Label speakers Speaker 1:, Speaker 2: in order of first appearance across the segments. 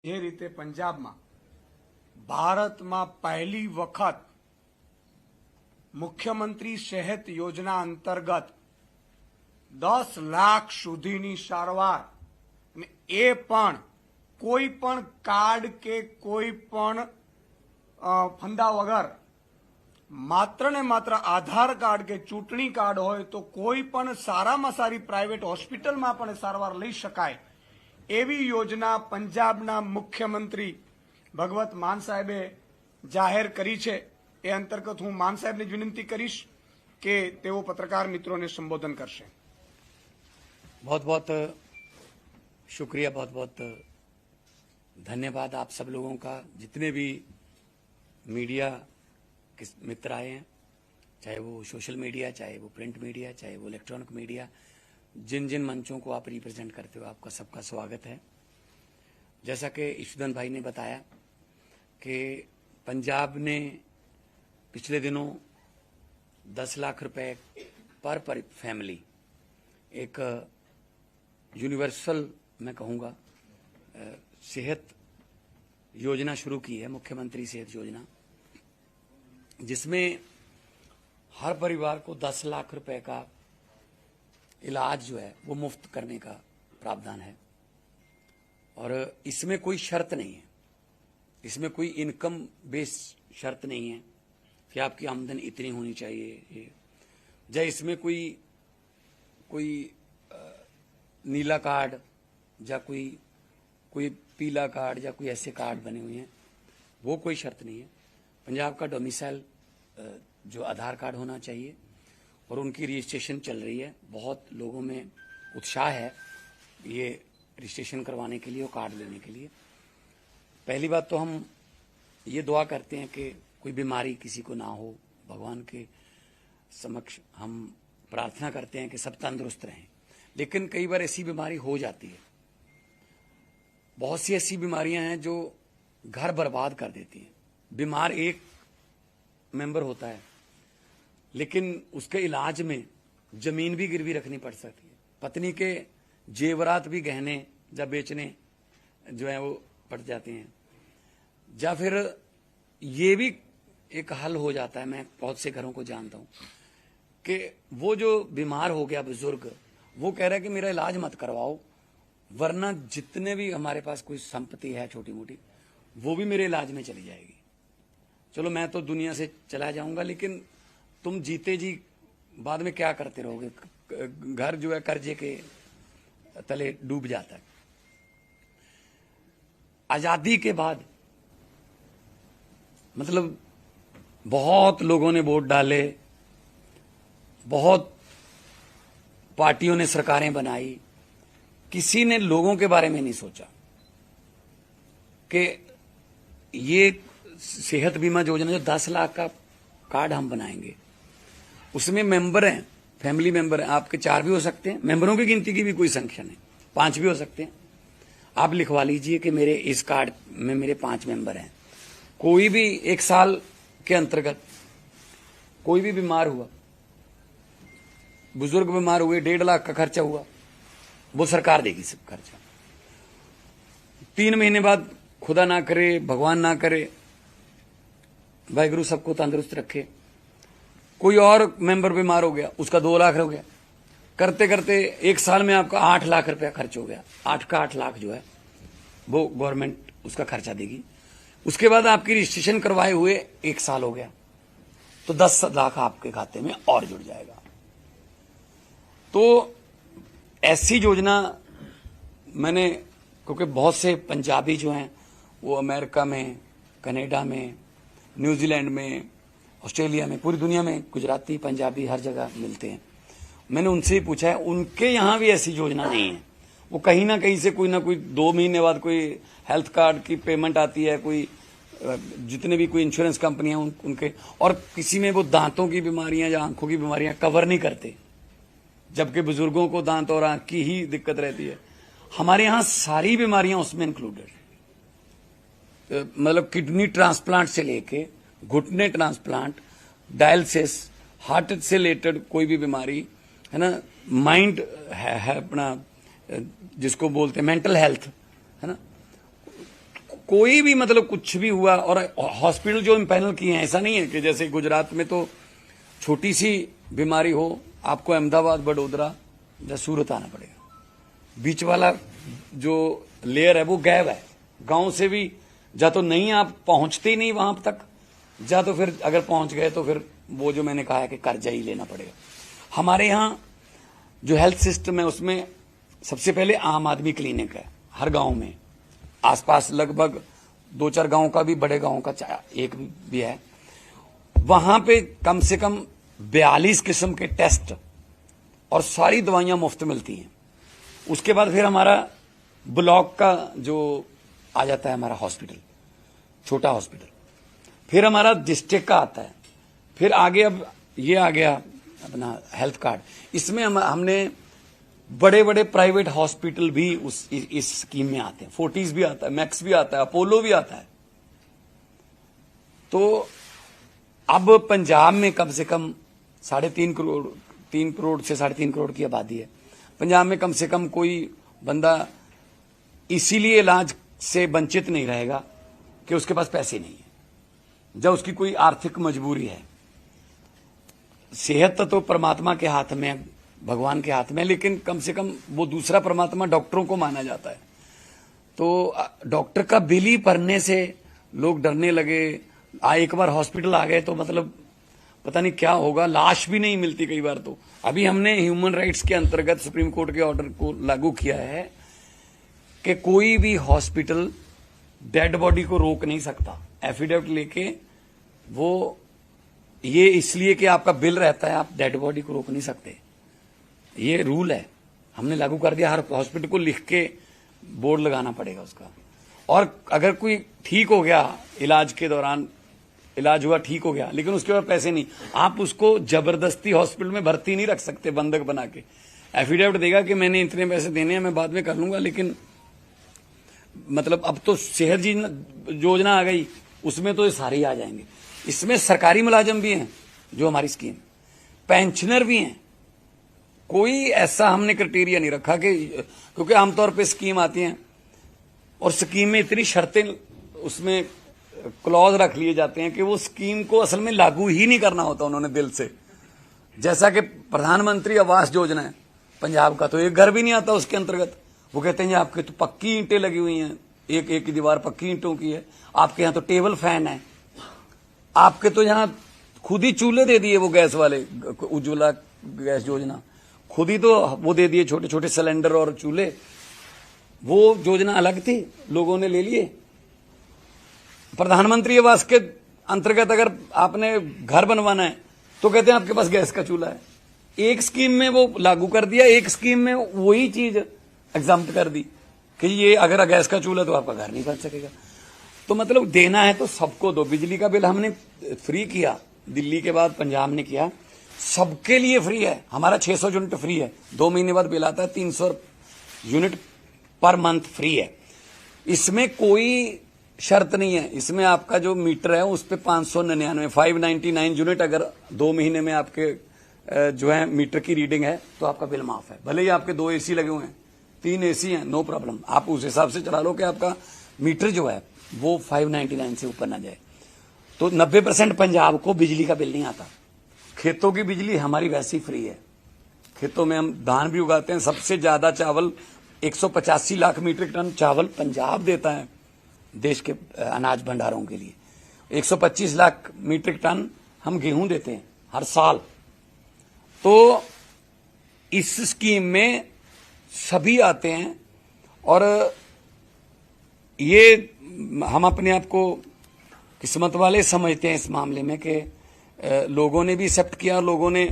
Speaker 1: જે રીતે પંજાબમાં ભારતમાં પહેલી વખત મુખ્યમંત્રી સેહત યોજના અંતર્ગત 10 લાખ સુધીની સારવાર અને એ પણ કોઈ પણ કાર્ડ કે કોઈ પણ ફંદા વગર માત્ર ને માત્ર આધાર કાર્ડ કે ચૂંટણી કાર્ડ હોય તો કોઈ પણ સારામાં સારી પ્રાઇવેટ હોસ્પિટલમાં પણ સારવાર લઈ શકાય એવી યોજના પંજાબના મુખ્યમંત્રી ભગવત માન સાહેબે જાહેર કરી છે। એ અંતર્ગત હું માન સાહેબને વિનંતી કરીશ કે તેઓ પત્રકાર મિત્રોને સંબોધન કરશે।
Speaker 2: बहुत बहुत शुक्रिया, बहुत बहुत धन्यवाद आप सब लोगों का, जितने भी मीडिया के मित्र आए हैं, चाहे वो सोशल मीडिया, चाहे वो प्रिंट मीडिया, चाहे वो इलेक्ट्रॉनिक मीडिया, जिन जिन मंचों को आप रिप्रेजेंट करते हो, आपका सबका स्वागत है। जैसा कि ईशुदन भाई ने बताया कि पंजाब ने पिछले दिनों 10 लाख रुपए पर फैमिली एक यूनिवर्सल मैं कहूँगा सेहत योजना शुरू की है, मुख्यमंत्री सेहत योजना, जिसमें हर परिवार को 10 लाख रुपए का इलाज जो है वो मुफ्त करने का प्रावधान है। और इसमें कोई शर्त नहीं है, इसमें कोई इनकम बेस शर्त नहीं है कि आपकी आमदनी इतनी होनी चाहिए, या इसमें कोई नीला कार्ड या कोई पीला कार्ड या कोई ऐसे कार्ड बने हुए हैं, वो कोई शर्त नहीं है। पंजाब का डोमिसाइल जो आधार कार्ड होना चाहिए और उनकी रजिस्ट्रेशन चल रही है। बहुत लोगों में उत्साह है ये रजिस्ट्रेशन करवाने के लिए और कार्ड लेने के लिए। पहली बात तो हम ये दुआ करते हैं कि कोई बीमारी किसी को ना हो, भगवान के समक्ष हम प्रार्थना करते हैं कि सब तंदुरुस्त रहें। लेकिन कई बार ऐसी बीमारी हो जाती है, बहुत सी ऐसी बीमारियां हैं जो घर बर्बाद कर देती हैं। बीमार एक मेंबर होता है, लेकिन उसके इलाज में जमीन भी गिरवी रखनी पड़ सकती है, पत्नी के जेवरात भी गहने या बेचने जो है वो पड़ जाते हैं, या फिर ये भी एक हल हो जाता है। मैं बहुत से घरों को जानता हूँ कि वो जो बीमार हो गया बुजुर्ग, वो कह रहा है कि मेरा इलाज मत करवाओ, वरना जितने भी हमारे पास कोई संपत्ति है छोटी मोटी वो भी मेरे इलाज में चली जाएगी। चलो मैं तो दुनिया से चला जाऊंगा, लेकिन तुम जीते जी बाद में क्या करते रहोगे? घर जो है कर्जे के तले डूब जाता है। आजादी के बाद मतलब बहुत लोगों ने वोट डाले, बहुत पार्टियों ने सरकारें बनाई, किसी ने लोगों के बारे में नहीं सोचा कि ये सेहत बीमा योजना जो 10 लाख का कार्ड हम बनाएंगे, उसमें मेंबर हैं, फैमिली मेंबर हैं, आपके 4 भी हो सकते हैं, मेंबरों की गिनती की भी कोई संख्या नहीं, 5 भी हो सकते हैं। आप लिखवा लीजिए कि मेरे इस कार्ड में मेरे 5 मेंबर हैं। कोई भी 1 साल के अंतर्गत कोई भी बीमार हुआ, बुजुर्ग बीमार हुए, 1.5 लाख का खर्चा हुआ, वो सरकार देगी सब खर्चा। 3 महीने बाद खुदा ना करे, भगवान ना करे, वाहिगुरु सबको तंदुरुस्त रखे, कोई और मेंबर बीमार हो गया, उसका 2 लाख हो गया, करते करते 1 साल में आपका 8 लाख रुपया खर्च हो गया। 8 का 8 लाख जो है वो गवर्नमेंट उसका खर्चा देगी। उसके बाद आपकी रजिस्ट्रेशन करवाए हुए 1 साल हो गया तो 10 लाख आपके खाते में और जुड़ जाएगा। तो ऐसी योजना मैंने, क्योंकि बहुत से पंजाबी जो हैं वो अमेरिका में, कनाडा में, न्यूजीलैंड में, ऑस्ट्रेलिया में, पूरी दुनिया में गुजराती पंजाबी हर जगह मिलते हैं। मैंने उनसे ही पूछा है, उनके यहाँ भी ऐसी योजना नहीं है। वो कहीं ना कहीं से कोई ना कोई 2 महीने बाद कोई हेल्थ कार्ड की पेमेंट आती है, कोई जितने भी कोई इंश्योरेंस कंपनियां उनके, और किसी में वो दांतों की बीमारियां या आंखों की बीमारियां कवर नहीं करते, जबकि बुजुर्गों को दांत और आंख की ही दिक्कत रहती है। हमारे यहां सारी बीमारियां उसमें इंक्लूडेड, मतलब किडनी ट्रांसप्लांट से लेके घुटने ट्रांसप्लांट, डायलिसिस, हार्ट से रिलेटेड कोई भी बीमारी है ना, माइंड है अपना जिसको बोलते हैं मेंटल हेल्थ है ना, कोई भी मतलब कुछ भी हुआ, और हॉस्पिटल जो इम्पैनल किए हैं, ऐसा नहीं है कि जैसे गुजरात में तो छोटी सी बीमारी हो आपको अहमदाबाद, बड़ोदरा या सूरत आना पड़ेगा। बीच वाला जो लेयर है वो गैप है। गांव से भी या तो नहीं, आप पहुंचते ही नहीं वहां तक, या तो फिर अगर पहुंच गए तो फिर वो जो मैंने कहा है कि कर्जा ही लेना पड़ेगा। हमारे यहाँ जो हेल्थ सिस्टम है उसमें सबसे पहले आम आदमी क्लिनिक है हर गांव में, आसपास लगभग 2-4 गांव का भी, बड़े गांव का एक भी है। वहां पे कम से कम 42 किस्म के टेस्ट और सारी दवाइयां मुफ्त मिलती हैं। उसके बाद फिर हमारा ब्लॉक का जो आ जाता है हमारा हॉस्पिटल, छोटा हॉस्पिटल, फिर हमारा डिस्ट्रिक्ट का आता है, फिर आगे अब ये आ गया अपना हेल्थ कार्ड। इसमें हमने बड़े बड़े प्राइवेट हॉस्पिटल भी इस स्कीम में आते हैं। फोर्टिस भी आता है, मैक्स भी आता है, अपोलो भी आता है। तो अब पंजाब में कम से कम 3.5 करोड़, 3 करोड़ से 3.5 करोड़ की आबादी है। पंजाब में कम से कम कोई बंदा इसीलिए इलाज से वंचित नहीं रहेगा कि उसके पास पैसे नहीं है, जब उसकी कोई आर्थिक मजबूरी है। सेहत तो परमात्मा के हाथ में है, भगवान के हाथ में, लेकिन कम से कम वो दूसरा परमात्मा डॉक्टरों को माना जाता है। तो डॉक्टर का बिल ही भरने से लोग डरने लगे। एक बार हॉस्पिटल आ गए तो मतलब पता नहीं क्या होगा, लाश भी नहीं मिलती कई बार। तो अभी हमने ह्यूमन राइट्स के अंतर्गत सुप्रीम कोर्ट के ऑर्डर को लागू किया है कि कोई भी हॉस्पिटल डेड बॉडी को रोक नहीं सकता एफिडेविट लेके। वो ये इसलिए कि आपका बिल रहता है, आप डेड बॉडी को रोक नहीं सकते। ये रूल है, हमने लागू कर दिया। हर हॉस्पिटल को लिख के बोर्ड लगाना पड़ेगा उसका। और अगर कोई ठीक हो गया, इलाज के दौरान इलाज हुआ, ठीक हो गया, लेकिन उसके बाद पैसे नहीं, आप उसको जबरदस्ती हॉस्पिटल में भर्ती नहीं रख सकते बंधक बना के। एफिडेविट देगा कि मैंने इतने पैसे देने हैं, मैं बाद में कर लूंगा। लेकिन मतलब अब तो सेहत योजना आ गई, उसमें तो ये सारे ही आ जाएंगे। इसमें सरकारी मुलाजिम भी हैं जो हमारी स्कीम, पेंशनर भी हैं। कोई ऐसा हमने क्राइटेरिया नहीं रखा कि, क्योंकि आमतौर पे स्कीम आती हैं और स्कीम में इतनी शर्तें, उसमें क्लॉज रख लिए जाते हैं कि वो स्कीम को असल में लागू ही नहीं करना होता उन्होंने दिल से। जैसा कि प्रधानमंत्री आवास योजना है पंजाब का, तो एक घर भी नहीं आता उसके अंतर्गत। वो कहते हैं आपके तो पक्की ईंटें लगी हुई हैं, एक एक दीवार पक्की ईंटों की है, आपके यहाँ तो टेबल फैन है, आपके तो यहाँ खुद ही चूल्हे दे दिए वो गैस वाले, उज्ज्वला गैस योजना, खुद ही तो वो दे दिए छोटे छोटे सिलेंडर और चूल्हे। वो योजना अलग थी, लोगों ने ले लिए। प्रधानमंत्री आवास के अंतर्गत अगर आपने घर बनवाना है तो कहते हैं आपके पास गैस का चूल्हा है। एक स्कीम में वो लागू कर दिया, एक स्कीम में वही चीज एग्जाम्प्ट कर दी कि ये अगर गैस का चूल्हा तो आपका घर नहीं बन सकेगा। तो मतलब देना है तो सबको दो। बिजली का बिल हमने फ्री किया, दिल्ली के बाद पंजाब ने किया, सबके लिए फ्री है। हमारा 600 यूनिट फ्री है, 2 महीने बाद बिल आता है, 300 यूनिट पर मंथ फ्री है। इसमें कोई शर्त नहीं है। इसमें आपका जो मीटर है उस पर 599 यूनिट अगर 2 महीने में आपके जो है मीटर की रीडिंग है तो आपका बिल माफ है। भले ही आपके 2 एसी लगे हुए हैं, 3 एसी हैं, नो प्रॉब्लम, आप उस हिसाब से चला लो कि आपका मीटर जो है वो 599 से ऊपर ना जाए। तो 90% पंजाब को बिजली का बिल नहीं आता। खेतों की बिजली हमारी वैसे ही फ्री है। खेतों में हम धान भी उगाते हैं। सबसे ज्यादा चावल 185 लाख मीट्रिक टन चावल पंजाब देता है देश के अनाज भंडारों के लिए। 125 लाख मीट्रिक टन हम गेहूं देते हैं हर साल। तो इस स्कीम में सभी आते हैं और ये हम अपने आप को किस्मत वाले समझते हैं इस मामले में कि लोगों ने भी एक्सेप्ट किया और लोगों ने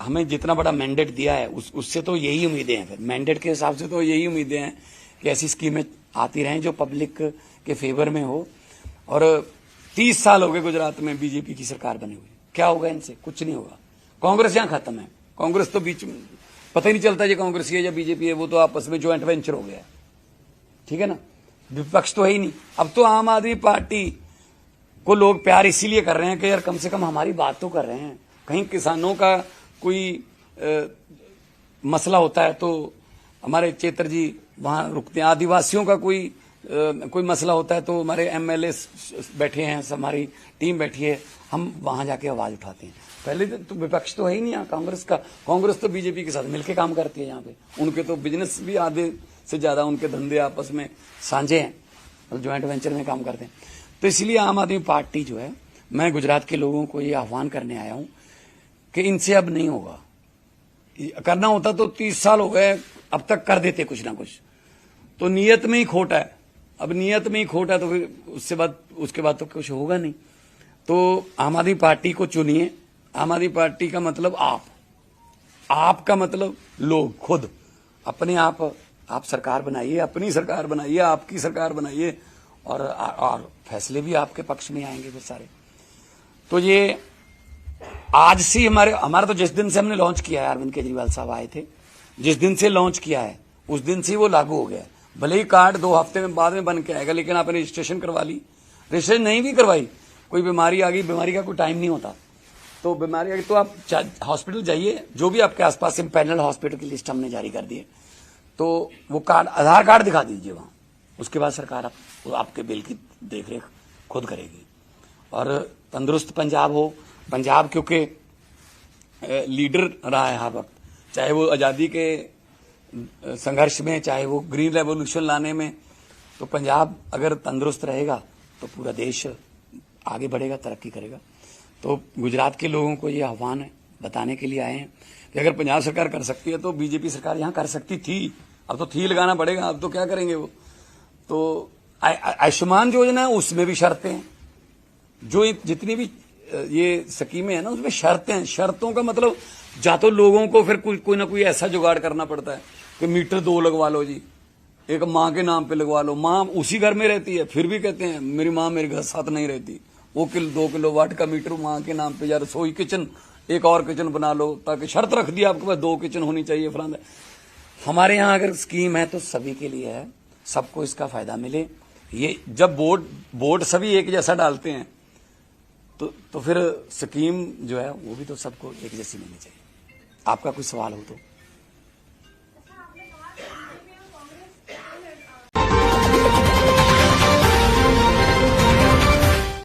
Speaker 2: हमें जितना बड़ा मैंडेट दिया है उससे तो यही उम्मीदें हैं। फिर मैंडेट के हिसाब से तो यही उम्मीदें हैं कि ऐसी स्कीमें आती रहें जो पब्लिक के फेवर में हो। और 30 साल हो गए गुजरात में बीजेपी की सरकार बनी हुई, क्या होगा इनसे? कुछ नहीं होगा। कांग्रेस यहां खत्म है। कांग्रेस तो बीच में पता ही नहीं चलता ये कांग्रेस है या बीजेपी है, वो तो आपस में ज्वाइंट वेंचर हो गया, ठीक है ना। विपक्ष तो है ही नहीं। अब तो आम आदमी पार्टी को लोग प्यार इसीलिए कर रहे हैं कि यार कम से कम हमारी बात तो कर रहे हैं। कहीं किसानों का कोई मसला होता है तो हमारे चेतर जी वहां रुकते हैं, आदिवासियों का कोई कोई मसला होता है तो हमारे एमएलए बैठे हैं, हमारी टीम बैठी है, हम वहां जाके आवाज उठाते हैं। पहले तो विपक्ष तो है ही नहीं यहाँ कांग्रेस का। कांग्रेस तो बीजेपी के साथ मिलकर काम करती है यहाँ पे। उनके तो बिजनेस भी आधे से ज्यादा उनके धंधे आपस में साझे हैं, ज्वाइंट वेंचर में काम करते हैं। तो इसलिए आम आदमी पार्टी जो है, मैं गुजरात के लोगों को ये आह्वान करने आया हूं कि इनसे अब नहीं होगा। करना होता तो 30 साल हो गए, अब तक कर देते कुछ ना कुछ। तो नीयत में ही खोट है, अब नीयत में ही खोट है तो फिर उसके बाद तो कुछ होगा नहीं। तो आम आदमी पार्टी को चुनिए। आम आदमी पार्टी का मतलब आप का मतलब लोग खुद अपने आप सरकार बनाइए, अपनी सरकार बनाइए, आपकी सरकार बनाइए, और फैसले भी आपके पक्ष में आएंगे फिर सारे। तो ये आज से हमारा तो जिस दिन से हमने लॉन्च किया है, अरविंद केजरीवाल साहब आए थे, जिस दिन से लॉन्च किया है उस दिन से वो लागू हो गया। भले ही कार्ड 2 हफ्ते में बाद में बन के आएगा, लेकिन आपने रजिस्ट्रेशन करवा ली, रजिस्ट्रेशन नहीं भी करवाई, कोई बीमारी आ गई, बीमारी का कोई टाइम नहीं होता, तो बीमारी आ गई तो आप हॉस्पिटल जाइए, जो भी आपके आसपास पैनल हॉस्पिटल की लिस्ट हमने जारी कर दी है, तो वो कार्ड, आधार कार्ड दिखा दीजिए वहां, उसके बाद सरकार आपके बिल की देखरेख खुद करेगी। और तंदुरुस्त पंजाब हो, पंजाब क्योंकि लीडर रहा है हर वक्त, चाहे वो आजादी के संघर्ष में, चाहे वो ग्रीन रेवोल्यूशन लाने में, तो पंजाब अगर तंदुरुस्त रहेगा तो पूरा देश आगे बढ़ेगा, तरक्की करेगा। तो गुजरात के लोगों को ये आह्वान बताने के लिए आए हैं कि अगर पंजाब सरकार कर सकती है तो बीजेपी सरकार यहां कर सकती थी, अब तो थी लगाना पड़ेगा, अब तो क्या करेंगे वो। तो आयुष्मान योजना है, उसमें भी शर्तें हैं, जो जितनी भी ये स्कीमें है ना उसमें शर्तें हैं। शर्तों का मतलब या तो लोगों को फिर कोई ना कोई ऐसा जुगाड़ करना पड़ता है कि मीटर 2 लगवा लो जी, एक माँ के नाम पे लगवा लो, माँ उसी घर में रहती है, फिर भी कहते हैं मेरी माँ मेरे घर साथ नहीं रहती, वो 2 किलोवाट का मीटर माँ के नाम पे, या रसोई किचन एक और किचन बना लो, ताकि शर्त रख दी आपके पास 2 किचन होनी चाहिए फलाना। हमारे यहाँ अगर स्कीम है तो सभी के लिए है, सबको इसका फायदा मिले। ये जब बोर्ड सभी एक जैसा डालते हैं तो फिर स्कीम जो है वो भी तो सबको एक जैसी मिलनी चाहिए। आपका कोई सवाल हो तो